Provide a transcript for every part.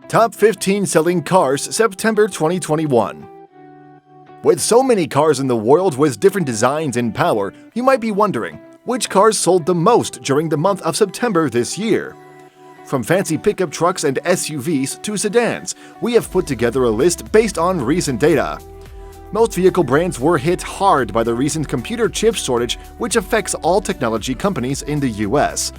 Top 15 Selling Cars September 2021. With so many cars in the world with different designs and power, you might be wondering, which cars sold the most during the month of September this year? From fancy pickup trucks and SUVs to sedans, we have put together a list based on recent data. Most vehicle brands were hit hard by the recent computer chip shortage, which affects all technology companies in the US.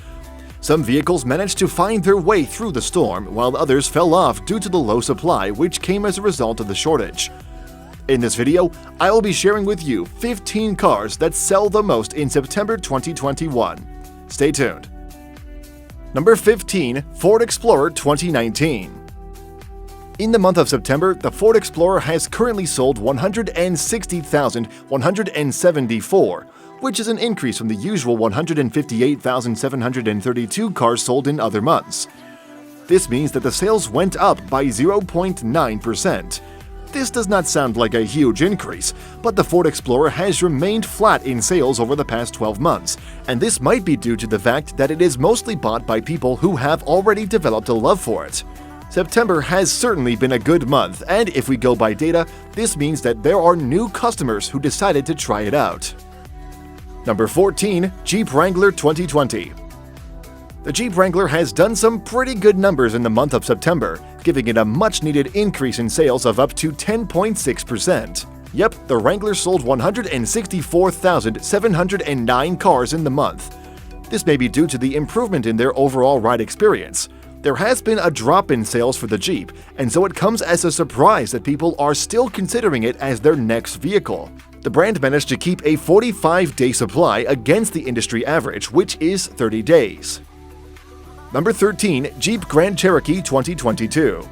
Some vehicles managed to find their way through the storm, while others fell off due to the low supply which came as a result of the shortage. In this video, I will be sharing with you 15 cars that sell the most in September 2021. Stay tuned. Number 15. Ford Explorer 2019. In the month of September, the Ford Explorer has currently sold 160,174, which is an increase from the usual 158,732 cars sold in other months. This means that the sales went up by 0.9%. This does not sound like a huge increase, but the Ford Explorer has remained flat in sales over the past 12 months, and this might be due to the fact that it is mostly bought by people who have already developed a love for it. September has certainly been a good month, and if we go by data, this means that there are new customers who decided to try it out. Number 14. Jeep Wrangler 2020. The Jeep Wrangler has done some pretty good numbers in the month of September, giving it a much-needed increase in sales of up to 10.6%. Yep, the Wrangler sold 164,709 cars in the month. This may be due to the improvement in their overall ride experience. There has been a drop in sales for the Jeep, and so it comes as a surprise that people are still considering it as their next vehicle. The brand managed to keep a 45-day supply against the industry average, which is 30 days. Number 13. Jeep Grand Cherokee 2022.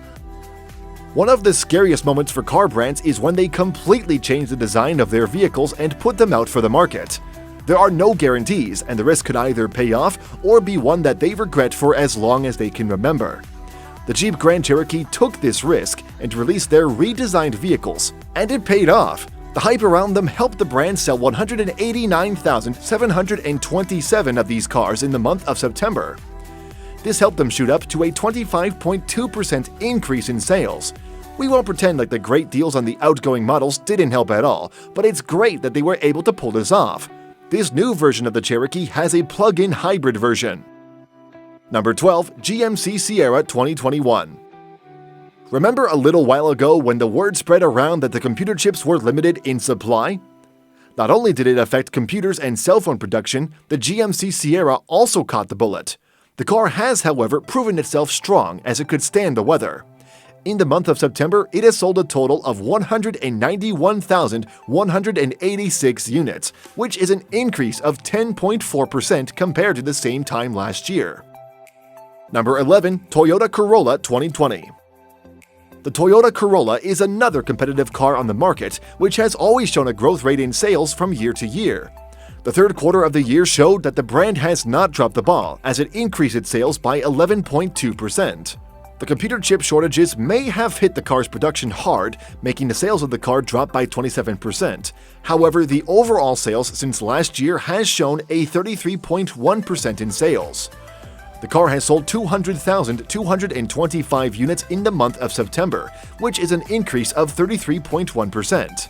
One of the scariest moments for car brands is when they completely change the design of their vehicles and put them out for the market. There are no guarantees, and the risk could either pay off or be one that they regret for as long as they can remember. The Jeep Grand Cherokee took this risk and released their redesigned vehicles, and it paid off. The hype around them helped the brand sell 189,727 of these cars in the month of September. This helped them shoot up to a 25.2% increase in sales. We won't pretend like the great deals on the outgoing models didn't help at all, but it's great that they were able to pull this off. This new version of the Cherokee has a plug-in hybrid version. Number 12. GMC Sierra 2021. Remember a little while ago when the word spread around that the computer chips were limited in supply? Not only did it affect computers and cell phone production, the GMC Sierra also caught the bullet. The car has, however, proven itself strong as it could stand the weather. In the month of September, it has sold a total of 191,186 units, which is an increase of 10.4% compared to the same time last year. Number 11. Toyota Corolla 2020. The Toyota Corolla is another competitive car on the market, which has always shown a growth rate in sales from year to year. The third quarter of the year showed that the brand has not dropped the ball, as it increased its sales by 11.2%. The computer chip shortages may have hit the car's production hard, making the sales of the car drop by 27%. However, the overall sales since last year has shown a 33.1% in sales. The car has sold 200,225 units in the month of September, which is an increase of 33.1%.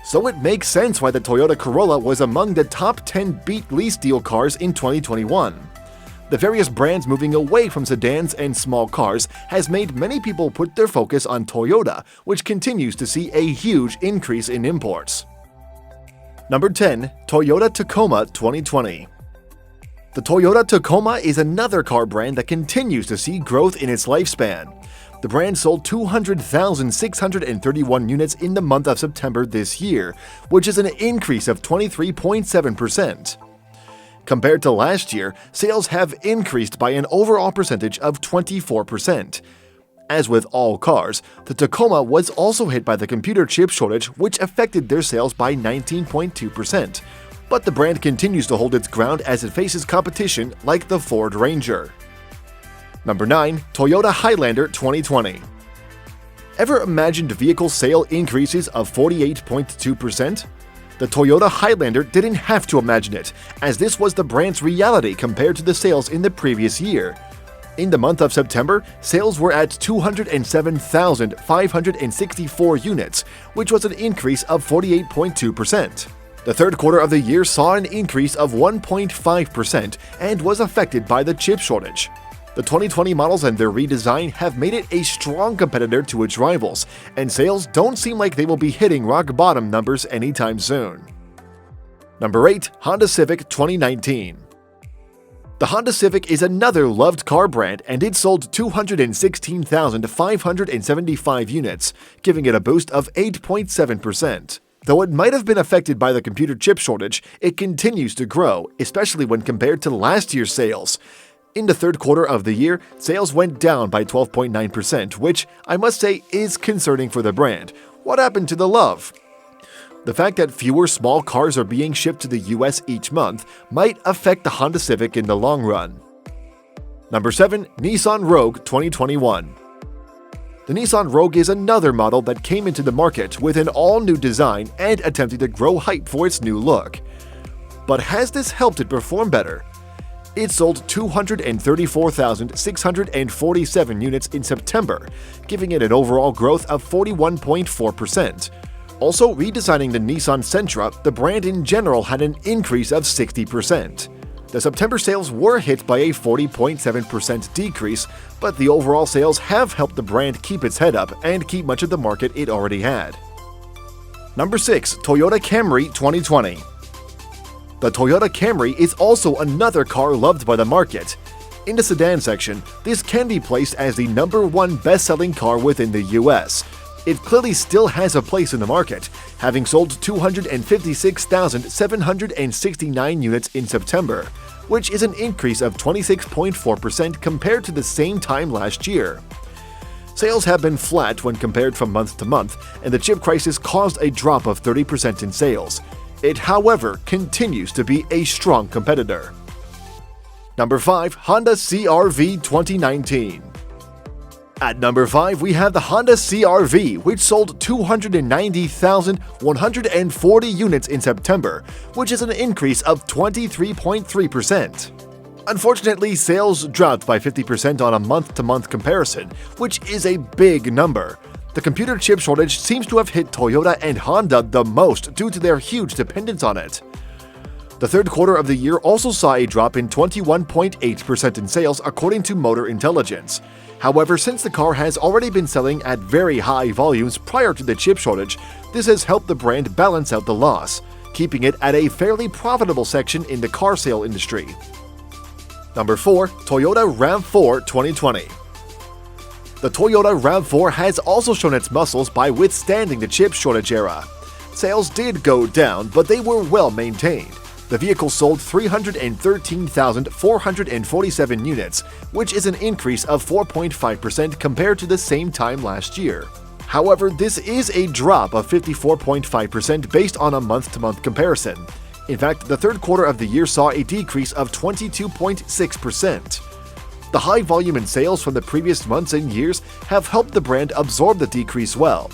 So it makes sense why the Toyota Corolla was among the top 10 beat lease deal cars in 2021. The various brands moving away from sedans and small cars has made many people put their focus on Toyota, which continues to see a huge increase in imports. Number 10. Toyota Tacoma 2020. The Toyota Tacoma is another car brand that continues to see growth in its lifespan. The brand sold 200,631 units in the month of September this year, which is an increase of 23.7%. Compared to last year, sales have increased by an overall percentage of 24%. As with all cars, the Tacoma was also hit by the computer chip shortage, which affected their sales by 19.2%. But the brand continues to hold its ground as it faces competition like the Ford Ranger. Number 9. Toyota Highlander 2020. Ever imagined vehicle sale increases of 48.2%? The Toyota Highlander didn't have to imagine it, as this was the brand's reality compared to the sales in the previous year. In the month of September, sales were at 207,564 units, which was an increase of 48.2%. The third quarter of the year saw an increase of 1.5% and was affected by the chip shortage. The 2020 models and their redesign have made it a strong competitor to its rivals, and sales don't seem like they will be hitting rock bottom numbers anytime soon. Number 8. Honda Civic 2019. The Honda Civic is another loved car brand, and it sold 216,575 units, giving it a boost of 8.7%. Though it might have been affected by the computer chip shortage, it continues to grow, especially when compared to last year's sales. In the third quarter of the year, sales went down by 12.9%, which I must say is concerning for the brand. What happened to the love? The fact that fewer small cars are being shipped to the US each month might affect the Honda Civic in the long run. Number 7. Nissan Rogue 2021. The Nissan Rogue is another model that came into the market with an all-new design and attempting to grow hype for its new look. But has this helped it perform better? It sold 234,647 units in September, giving it an overall growth of 41.4%. Also, redesigning the Nissan Sentra, the brand in general had an increase of 60%. The September sales were hit by a 40.7% decrease, but the overall sales have helped the brand keep its head up and keep much of the market it already had. Number 6. Toyota Camry 2020. The Toyota Camry is also another car loved by the market. In the sedan section, this can be placed as the #1 best-selling car within the US. It clearly still has a place in the market, having sold 256,769 units in September, which is an increase of 26.4% compared to the same time last year. Sales have been flat when compared from month to month, and the chip crisis caused a drop of 30% in sales. It, however, continues to be a strong competitor. Number 5. Honda CR-V 2019. At number 5, we have the Honda CR-V, which sold 290,140 units in September, which is an increase of 23.3%. Unfortunately, sales dropped by 50% on a month-to-month comparison, which is a big number. The computer chip shortage seems to have hit Toyota and Honda the most due to their huge dependence on it. The third quarter of the year also saw a drop in 21.8% in sales according to Motor Intelligence. However, since the car has already been selling at very high volumes prior to the chip shortage, this has helped the brand balance out the loss, keeping it at a fairly profitable section in the car sale industry. Number 4. Toyota RAV4 2020. The Toyota RAV4 has also shown its muscles by withstanding the chip shortage era. Sales did go down, but they were well maintained. The vehicle sold 313,447 units, which is an increase of 4.5% compared to the same time last year. However, this is a drop of 54.5% based on a month-to-month comparison. In fact, the third quarter of the year saw a decrease of 22.6%. The high volume in sales from the previous months and years have helped the brand absorb the decrease well.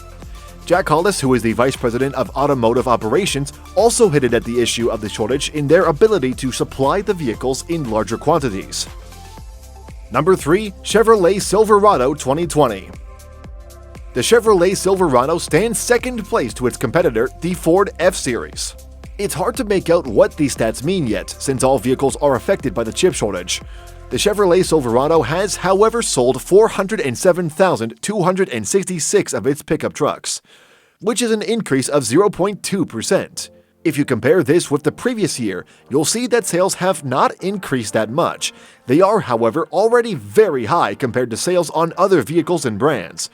Jack Hollis, who is the Vice President of Automotive Operations, also hinted at the issue of the shortage in their ability to supply the vehicles in larger quantities. Number 3. Chevrolet Silverado 2020. The Chevrolet Silverado stands second place to its competitor, the Ford F-Series. It's hard to make out what these stats mean yet, since all vehicles are affected by the chip shortage. The Chevrolet Silverado has, however, sold 407,266 of its pickup trucks, which is an increase of 0.2%. If you compare this with the previous year, you'll see that sales have not increased that much. They are, however, already very high compared to sales on other vehicles and brands.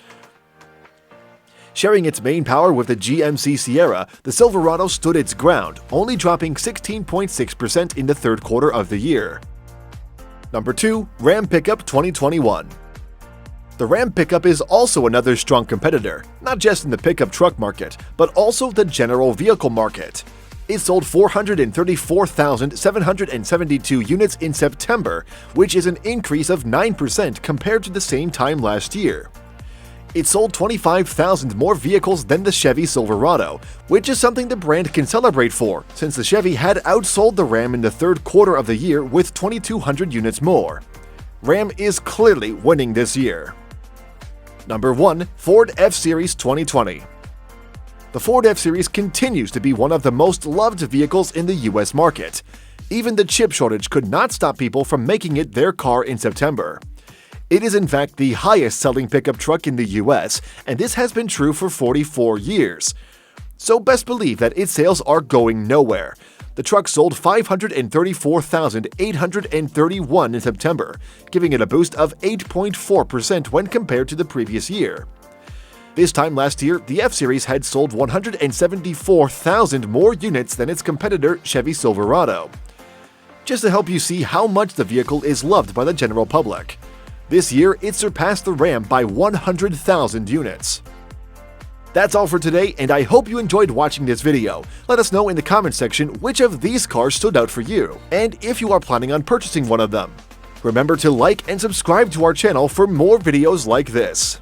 Sharing its main power with the GMC Sierra, the Silverado stood its ground, only dropping 16.6% in the third quarter of the year. Number 2. Ram Pickup 2021. The Ram Pickup is also another strong competitor, not just in the pickup truck market, but also the general vehicle market. It sold 434,772 units in September, which is an increase of 9% compared to the same time last year. It sold 25,000 more vehicles than the Chevy Silverado, which is something the brand can celebrate for, since the Chevy had outsold the Ram in the third quarter of the year with 2,200 units more. Ram is clearly winning this year. Number 1. Ford F-Series 2020. The Ford F-Series continues to be one of the most loved vehicles in the US market. Even the chip shortage could not stop people from making it their car in September. It is in fact the highest-selling pickup truck in the US, and this has been true for 44 years. So best believe that its sales are going nowhere. The truck sold 534,831 in September, giving it a boost of 8.4% when compared to the previous year. This time last year, the F-Series had sold 174,000 more units than its competitor Chevy Silverado. Just to help you see how much the vehicle is loved by the general public. This year, it surpassed the Ram by 100,000 units. That's all for today, and I hope you enjoyed watching this video. Let us know in the comment section which of these cars stood out for you, and if you are planning on purchasing one of them. Remember to like and subscribe to our channel for more videos like this.